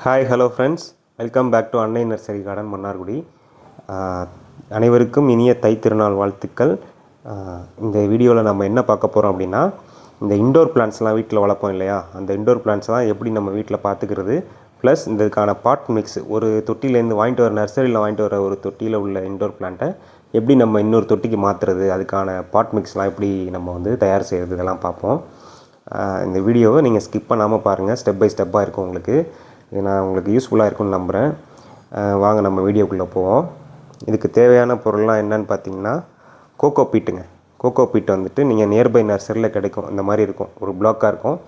Hi hello friends, welcome back to Annai nursery garden Mannargudi. அனைவருக்கும் இனிய தை திருநாள் வாழ்த்துக்கள். இந்த வீடியோவில் நம்ம என்ன பார்க்க போகிறோம் அப்படின்னா, இந்த இண்டோர் பிளான்ட்ஸ்லாம் வீட்டில் வளர்ப்போம் இல்லையா, அந்த இண்டோர் பிளான்ட்ஸ்லாம் எப்படி நம்ம வீட்டில் பார்த்துக்கிறது, ப்ளஸ் இதுக்கான பாட் மிக்ஸ் ஒரு தொட்டிலேருந்து வாங்கிட்டு வர நர்சரியில் வாங்கிட்டு வர ஒரு தொட்டியில் உள்ள இண்டோர் பிளான்ட்டை எப்படி நம்ம இன்னொரு தொட்டிக்கு மாற்றுறது, அதுக்கான பாட் மிக்ஸ்லாம் எப்படி நம்ம வந்து தயார் செய்கிறது, இதெல்லாம் பார்ப்போம். இந்த வீடியோவை நீங்கள் ஸ்கிப் பண்ணாமல் பாருங்கள், ஸ்டெப் பை ஸ்டெப்பாக இருக்கும் உங்களுக்கு. இது நான் உங்களுக்கு யூஸ்ஃபுல்லாக இருக்கும்னு நம்புகிறேன். வாங்க நம்ம வீடியோக்குள்ளே போவோம். இதுக்கு தேவையான பொருள்லாம் என்னென்னு பார்த்தீங்கன்னா, கோகோ பீட்டுங்க. கோகோ பீட் வந்துட்டு நீங்கள் நியர்பை நர்சரியில் கிடைக்கும். இந்த மாதிரி இருக்கும், ஒரு பிளாக்காக இருக்கும்.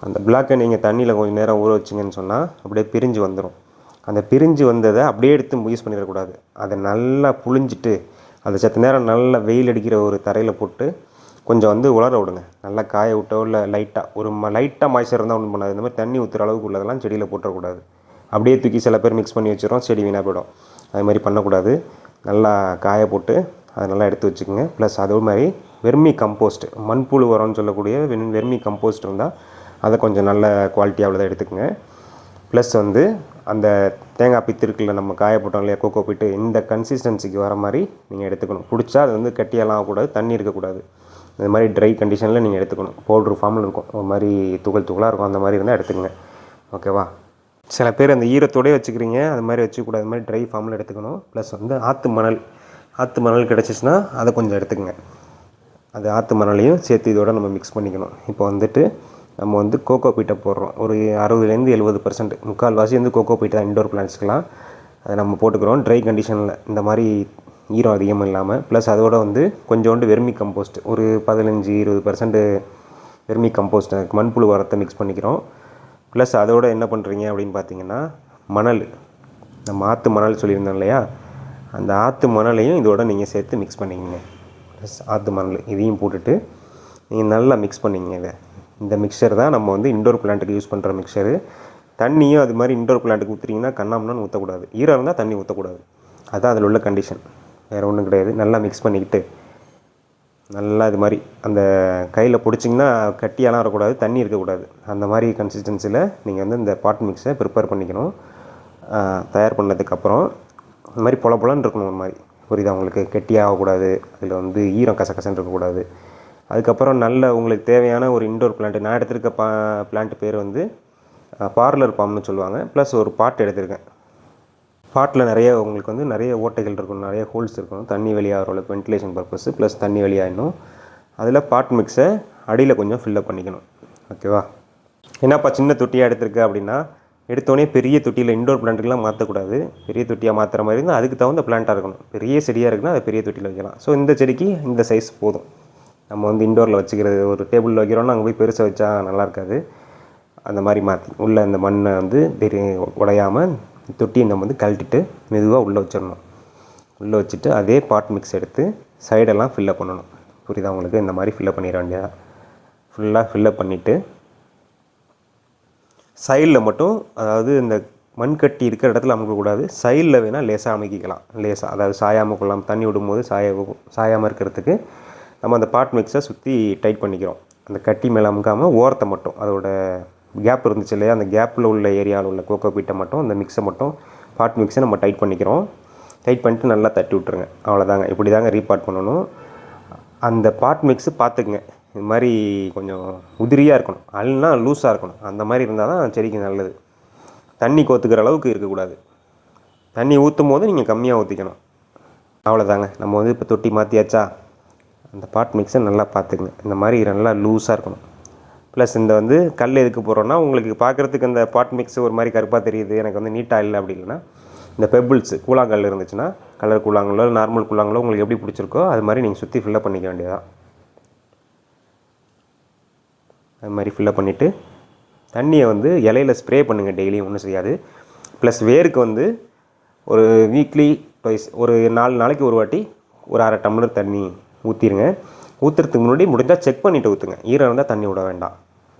அந்த பிளாக்கை நீங்கள் தண்ணியில் கொஞ்சம் நேரம் ஊற வச்சிங்கன்னு சொன்னால் அப்படியே பிரிஞ்சு வந்துடும். அந்த பிரிஞ்சு வந்ததை அப்படியே எடுத்து யூஸ் பண்ணிடக்கூடாது. அதை நல்லா புழிஞ்சிட்டு அதை சற்று நேரம் நல்லா வெயில் அடிக்கிற ஒரு தரையில் போட்டு கொஞ்சம் வந்து உலர விடுங்க. நல்லா காய விட்டோ இல்லை லைட்டாக ஒரு லைட்டாக மாய்ச்சர் இருந்தால் ஒன்றும் பண்ணாது. இந்த மாதிரி தண்ணி ஊற்றுற அளவுக்கு உள்ளதெல்லாம் செடியில் போட்டுறக்கூடாது. அப்படியே தூக்கி சில பேர் மிக்ஸ் பண்ணி வச்சிடும், செடி வீணாக போயிடும். அது மாதிரி பண்ணக்கூடாது. நல்லா காய போட்டு அதை நல்லா எடுத்து வச்சுக்கோங்க. ப்ளஸ் அதே மாதிரி வெர்மி கம்போஸ்ட், மண்புழு உரம்னு சொல்லக்கூடிய வெர்மி கம்போஸ்ட் இருந்தால் அதை கொஞ்சம் நல்ல குவாலிட்டியாக உள்ளதை எடுத்துக்கோங்க. ப்ளஸ் வந்து அந்த தேங்காய் பித்திருக்கில் நம்ம காய போட்டோம் இல்லையா, கோகோ பீட்டு, இந்த கன்சிஸ்டன்சிக்கு வர மாதிரி நீங்கள் எடுத்துக்கணும். பிடிச்சா அது வந்து கட்டியெல்லாம் ஆகக்கூடாது, தண்ணி இருக்கக்கூடாது. இந்த மாதிரி ட்ரை கண்டிஷனில் நீங்கள் எடுத்துக்கணும். பவுட்ரு ஃபார்மில் இருக்கும், ஒரு மாதிரி துகள் துகளாக இருக்கும். அந்த மாதிரி இருந்தால் எடுத்துக்கங்க, ஓகேவா? சில பேர் அந்த ஈரத்தோடய வச்சுக்கிறீங்க, அது மாதிரி வச்சுக்கூடாது. அது மாதிரி ட்ரை ஃபார்மில் எடுத்துக்கணும். ப்ளஸ் வந்து ஆற்று மணல் கிடச்சிச்சின்னா அதை கொஞ்சம் எடுத்துக்கங்க. அது ஆற்று மணலையும் சேர்த்து இதோட நம்ம மிக்ஸ் பண்ணிக்கணும். இப்போ வந்துட்டு நம்ம வந்து கோகோ பீட்டை போடுறோம். ஒரு 60-70%, முக்கால்வாசி வந்து கோகோ பீட்டு தான் இண்டோர் பிளான்ட்ஸ்க்கெலாம். அதை நம்ம போட்டுக்கிறோம் ட்ரை கண்டிஷனில், இந்த மாதிரி ஈரம் அதிகமாக இல்லாமல். ப்ளஸ் அதோடு வந்து கொஞ்சோண்டு வெர்மி கம்போஸ்ட், ஒரு 15-20% வெர்மி கம்போஸ்ட், மண்புழு உரத்தை மிக்ஸ் பண்ணிக்கிறோம். ப்ளஸ் அதோடு என்ன பண்ணுறீங்க அப்படின்னு பார்த்தீங்கன்னா, மணல், நம்ம ஆற்று மணல் சொல்லியிருந்தோம் இல்லையா, அந்த ஆற்று மணலையும் இதோடு நீங்கள் சேர்த்து மிக்ஸ் பண்ணிக்கங்க. ப்ளஸ் ஆற்று மணல் இதையும் போட்டுட்டு நீங்கள் நல்லா மிக்ஸ் பண்ணிக்கங்க. இந்த மிக்சர் தான் நம்ம வந்து இண்டோர் பிளான்ட்டுக்கு யூஸ் பண்ணுற மிக்சரு. தண்ணியும் அது மாதிரி இண்டோர் பிளான்ட்டுக்கு ஊற்றுறீங்கன்னா கண்ணாமண்ணு ஊற்றக்கூடாது. ஈரம் இருந்தால் தண்ணி ஊற்றக்கூடாது. அதுதான் அதில் உள்ள கண்டிஷன், வேறு ஒன்றும் கிடையாது. நல்லா மிக்ஸ் பண்ணிக்கிட்டு நல்லா இது மாதிரி அந்த கையில் பிடிச்சிங்கன்னா கட்டியெல்லாம் வரக்கூடாது, தண்ணி இருக்கக்கூடாது. அந்த மாதிரி கன்சிஸ்டன்சியில் நீங்கள் வந்து இந்த பாட் மிக்ஸை ப்ரிப்பேர் பண்ணிக்கணும். தயார் பண்ணதுக்கப்புறம் இந்த மாதிரி பொலன்னு இருக்கணும். ஒரு மாதிரி புரியுதா உங்களுக்கு? கெட்டியாகக்கூடாது, அதில் வந்து ஈரம் கசகசன்னு இருக்கக்கூடாது. அதுக்கப்புறம் நல்ல உங்களுக்கு தேவையான ஒரு இண்டோர் பிளான்ட்டு, நான் எடுத்திருக்க பிளான்ட் பேர் வந்து பார்லர் பாம்னு சொல்லுவாங்க. ப்ளஸ் ஒரு பாட் எடுத்திருக்கேன். பாட்டில் நிறைய உங்களுக்கு வந்து நிறைய ஓட்டைகள் இருக்கணும், நிறைய ஹோல்ஸ் இருக்கணும், தண்ணி வெளியாகிற அளவுக்கு வென்டிலேஷன் பர்பஸ், ப்ளஸ் தண்ணி வெளியாகணும். அதில் பாட் மிக்ஸை அடியில் கொஞ்சம் ஃபில்லப் பண்ணிக்கணும், ஓகேவா? என்னப்பா சின்ன தொட்டியாக எடுத்திருக்கு அப்படின்னா, எடுத்தோடனே பெரிய தொட்டியில் இண்டோர் பிளான்ட்டுக்கெலாம் மாற்றக்கூடாது. பெரிய தொட்டியாக மாற்றுற மாதிரி இருந்தால் அதுக்கு தகுந்த பிளான்ட்டாக இருக்கணும். பெரிய செடியாக இருக்குன்னா அதை பெரிய தொட்டியில் வைக்கலாம். ஸோ இந்த செடிக்கு இந்த சைஸ் போதும். நம்ம வந்து இண்டோரில் வச்சுக்கிறது, ஒரு டேபிளில் வைக்கிறோன்னா அங்கே போய் பெருசாக வச்சா நல்லா இருக்காது. அந்த மாதிரி மாற்றி உள்ளே அந்த மண்ணை வந்து உடையாமல் தொட்டியை நம்ம வந்து கழட்டிட்டு மெதுவாக உள்ளே வச்சிடணும். உள்ளே வச்சுட்டு அதே பாட் மிக்ஸ் எடுத்து சைடெல்லாம் ஃபில்லப் பண்ணணும். புரியுதா உங்களுக்கு? இந்த மாதிரி ஃபில்லப் பண்ணிட வேண்டியதா. ஃபுல்லாக ஃபில்லப் பண்ணிவிட்டு சைடில் மட்டும், அதாவது இந்த மண் கட்டி இருக்கிற இடத்துல அமுக்கக்கூடாது. சைடில் வேணால் லேசாக அமைக்கிக்கலாம். லேசாக, அதாவது சாயாமல் கொள்ளலாம். தண்ணி விடும்போது சாயாமல் இருக்கிறதுக்கு நம்ம அந்த பாட் மிக்ஸை சுற்றி டைட் பண்ணிக்கிறோம். அந்த கட்டி மேலே அமுக்காமல் ஓரத்தை மட்டும், அதோட கேப் இருந்துச்சு இல்லையா, அந்த கேப்பில் உள்ள ஏரியாவில் உள்ள கோகோ பீட்டை மட்டும், அந்த மிக்ஸை மட்டும், பாட் மிக்ஸை நம்ம டைட் பண்ணிக்கிறோம். டைட் பண்ணிட்டு நல்லா தட்டி விட்ருங்க. அவ்வளோதாங்க. இப்படி தாங்க ரீபாட் பண்ணணும். அந்த பாட் மிக்ஸு பார்த்துக்குங்க, இது மாதிரி கொஞ்சம் உதிரியாக இருக்கணும், அல்லனா லூஸாக இருக்கணும். அந்த மாதிரி இருந்தால் தான் செடிக்கு நல்லது. தண்ணி கோத்துக்கிற அளவுக்கு இருக்கக்கூடாது. தண்ணி ஊற்றும் போது நீங்கள் கம்மியாக ஊற்றிக்கணும். அவ்வளோதாங்க. நம்ம வந்து இப்போ தொட்டி மாற்றியாச்சா, அந்த பாட் மிக்ஸை நல்லா பார்த்துக்குங்க. இந்த மாதிரி நல்லா லூஸாக இருக்கணும். ப்ளஸ் இந்த வந்து கல் எதுக்கு போடுறோன்னா, உங்களுக்கு பார்க்குறதுக்கு அந்த பாட் மிக்ஸ் ஒரு மாதிரி கருப்பாக தெரியுது, எனக்கு வந்து நீட்டாக இல்லை அப்படி இல்லைன்னா, இந்த பெபிள்ஸ் கூழாங்கல் இருந்துச்சுன்னா, கலர் கூழாங்கலோ நார்மல் கூழாங்கலோ உங்களுக்கு எப்படி பிடிச்சிருக்கோ அது மாதிரி நீங்கள் சுற்றி ஃபில்லப் பண்ணிக்க வேண்டியதான். அது மாதிரி ஃபில்லப் பண்ணிவிட்டு தண்ணியை வந்து இலையில் ஸ்ப்ரே பண்ணுங்கள். டெய்லியும் ஒன்றும் செய்யாது. ப்ளஸ் வேருக்கு வந்து ஒரு வீக்லி ட்வைஸ், ஒரு 4 நாளைக்கு ஒரு வாட்டி ஒரு 1/2 டம்ளர் தண்ணி ஊற்றிடுங்க. ஊற்றுறதுக்கு முன்னாடி முடிஞ்சால் செக் பண்ணிவிட்டு ஊற்றுங்க. ஈரம் இருந்தால் தண்ணி விட வேண்டாம்.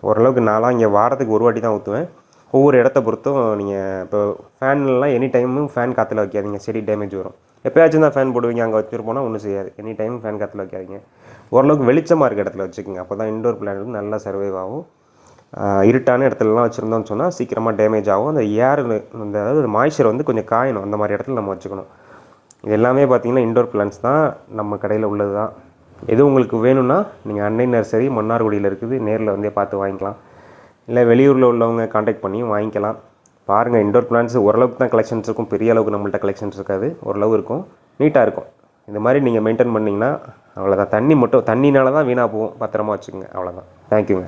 ஓரளவுக்கு நான்லாம் இங்கே வாரத்துக்கு ஒரு வாட்டி தான் ஊற்றுவேன். ஒவ்வொரு இடத்த பொறுத்தும். நீங்கள் இப்போ ஃபேன்லாம் எனி டைமும் ஃபேன் காற்றுல வைக்காதீங்க, செடி டேமேஜ் வரும். எப்போயாச்சும் தான் ஃபேன் போடுவீங்க, அங்கே வச்சுருப்போனால் ஒன்றும் செய்யாது. எனி டைம் ஃபேன் காற்றுல வைக்காதீங்க. ஓரளவுக்கு வெளிச்சமாக இருக்க இடத்துல வச்சுக்கோங்க. அப்போ தான் இண்டோர் பிளான்ட் நல்லா சர்வைவ் ஆகும். இருட்டான இடத்துலலாம் வச்சுருந்தோம்னு சொன்னால் சீக்கிரமாக டேமேஜ் ஆகும். அந்த ஏர் அந்த அதாவது மாய்ச்சர் வந்து கொஞ்சம் காயணும். அந்த மாதிரி இடத்துல நம்ம வச்சுக்கணும். இது எல்லாமே பார்த்திங்கன்னா இன்டோர் பிளான்ட்ஸ் தான், நம்ம கடையில் உள்ளது தான். எது உங்களுக்கு வேணும்னா நீங்கள் அன்னை நர்சரி மன்னார்குடியில் இருக்குது, நேரில் வந்தே பார்த்து வாங்கிக்கலாம். இல்லை வெளியூரில் உள்ளவங்க காண்டாக்ட் பண்ணியும் வாங்கிக்கலாம். பாருங்கள், இன்டோர் பிளான்ட்ஸ் ஓரளவுக்கு தான் கலெக்ஷன்ஸ் இருக்கும். பெரிய அளவுக்கு நம்மள்ட்ட கலெக்ஷன்ஸ் இருக்காது, ஓரளவு இருக்கும், நீட்டாக இருக்கும். இந்த மாதிரி நீங்கள் மெயின்டைன் பண்ணிங்கன்னா அவ்வளோதான். தண்ணினால தான் வீணாக போகும், பத்திரமா வச்சுக்கோங்க, அவ்வளோதான். தேங்க்யூங்க.